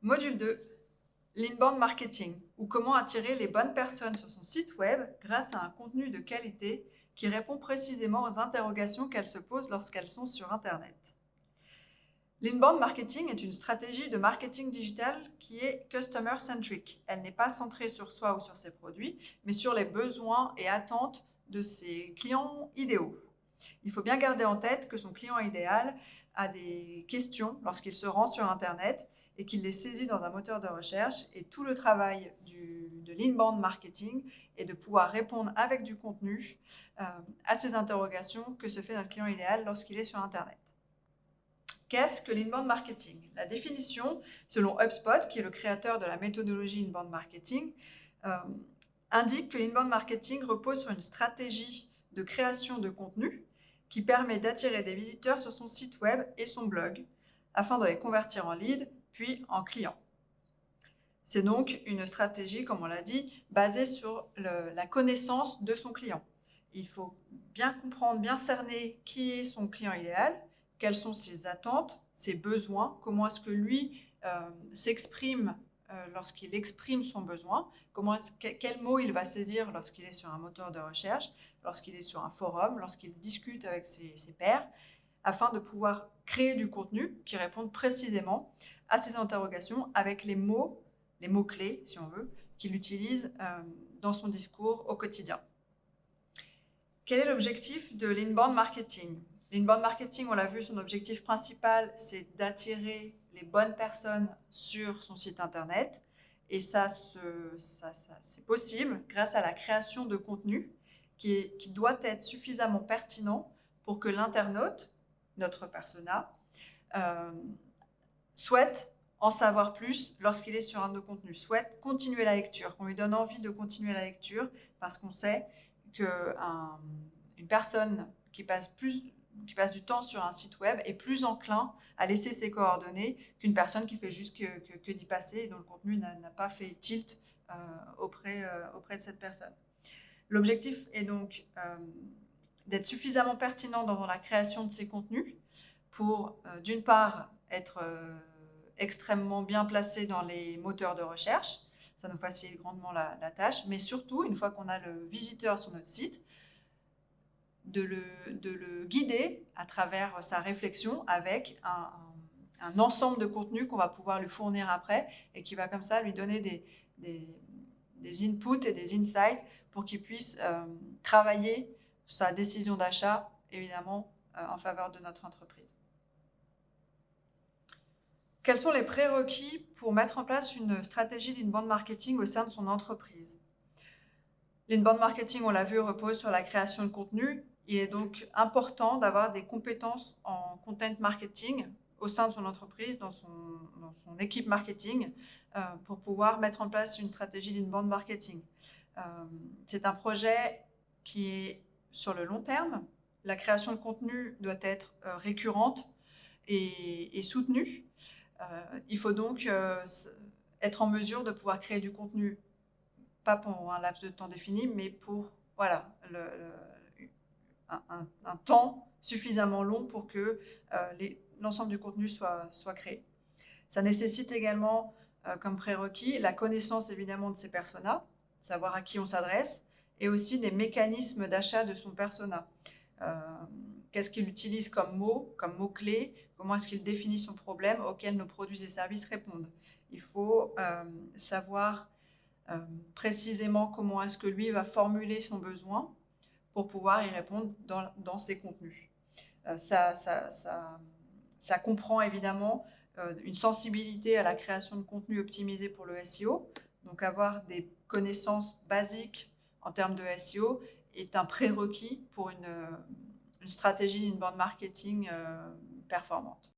Module 2, l'inbound marketing, ou comment attirer les bonnes personnes sur son site web grâce à un contenu de qualité qui répond précisément aux interrogations qu'elles se posent lorsqu'elles sont sur Internet. L'inbound marketing est une stratégie de marketing digital qui est customer-centric. Elle n'est pas centrée sur soi ou sur ses produits, mais sur les besoins et attentes de ses clients idéaux. Il faut bien garder en tête que son client idéal a des questions lorsqu'il se rend sur Internet et qu'il les saisit dans un moteur de recherche. Et tout le travail de l'inbound marketing est de pouvoir répondre avec du contenu à ces interrogations que se fait notre client idéal lorsqu'il est sur Internet. Qu'est-ce que l'inbound marketing? La définition, selon HubSpot, qui est le créateur de la méthodologie inbound marketing, indique que l'inbound marketing repose sur une stratégie de création de contenu qui permet d'attirer des visiteurs sur son site web et son blog afin de les convertir en leads puis en clients. C'est donc une stratégie, comme on l'a dit, basée sur la connaissance de son client. Il faut bien comprendre, bien cerner qui est son client idéal, quelles sont ses attentes, ses besoins, comment est-ce que lui s'exprime lorsqu'il exprime son besoin, quels mots il va saisir lorsqu'il est sur un moteur de recherche, lorsqu'il est sur un forum, lorsqu'il discute avec ses pairs, afin de pouvoir créer du contenu qui réponde précisément à ces interrogations avec les mots-clés, si on veut, qu'il utilise dans son discours au quotidien. Quel est l'objectif de l'inbound marketing? L'inbound marketing, on l'a vu, son objectif principal, c'est d'attirer les bonnes personnes sur son site internet. Et ça c'est possible grâce à la création de contenu qui doit être suffisamment pertinent pour que l'internaute, notre persona, souhaite en savoir plus lorsqu'il est sur un de nos contenus, souhaite continuer la lecture, qu'on lui donne envie de continuer la lecture parce qu'on sait qu'une personne qui passe du temps sur un site web est plus enclin à laisser ses coordonnées qu'une personne qui fait juste que d'y passer et dont le contenu n'a pas fait tilt auprès de cette personne. L'objectif est donc d'être suffisamment pertinent dans la création de ces contenus pour, d'une part, être extrêmement bien placé dans les moteurs de recherche. Ça nous facilite grandement la tâche, mais surtout, une fois qu'on a le visiteur sur notre site, de le guider à travers sa réflexion avec un ensemble de contenus qu'on va pouvoir lui fournir après et qui va comme ça lui donner des inputs et des insights pour qu'il puisse travailler sa décision d'achat, évidemment, en faveur de notre entreprise. Quels sont les prérequis pour mettre en place une stratégie d'inbound marketing au sein de son entreprise? L'inbound marketing, on l'a vu, repose sur la création de contenu. Il est donc important d'avoir des compétences en content marketing au sein de son entreprise, dans son équipe marketing, pour pouvoir mettre en place une stratégie d'inbound marketing. C'est un projet qui est sur le long terme. La création de contenu doit être récurrente et soutenue. Il faut donc être en mesure de pouvoir créer du contenu, pas pour un laps de temps défini, mais pour voilà, un temps suffisamment long pour que l'ensemble du contenu soit créé. Ça nécessite également comme prérequis la connaissance évidemment de ses personas, savoir à qui on s'adresse, et aussi des mécanismes d'achat de son persona. Qu'est-ce qu'il utilise comme mots-clés, comment est-ce qu'il définit son problème auquel nos produits et services répondent. Il faut savoir précisément comment est-ce que lui va formuler son besoin pour pouvoir y répondre dans ses contenus. Ça comprend évidemment une sensibilité à la création de contenu optimisé pour le SEO. Donc avoir des connaissances basiques en termes de SEO est un prérequis pour une stratégie d'inbound marketing performante.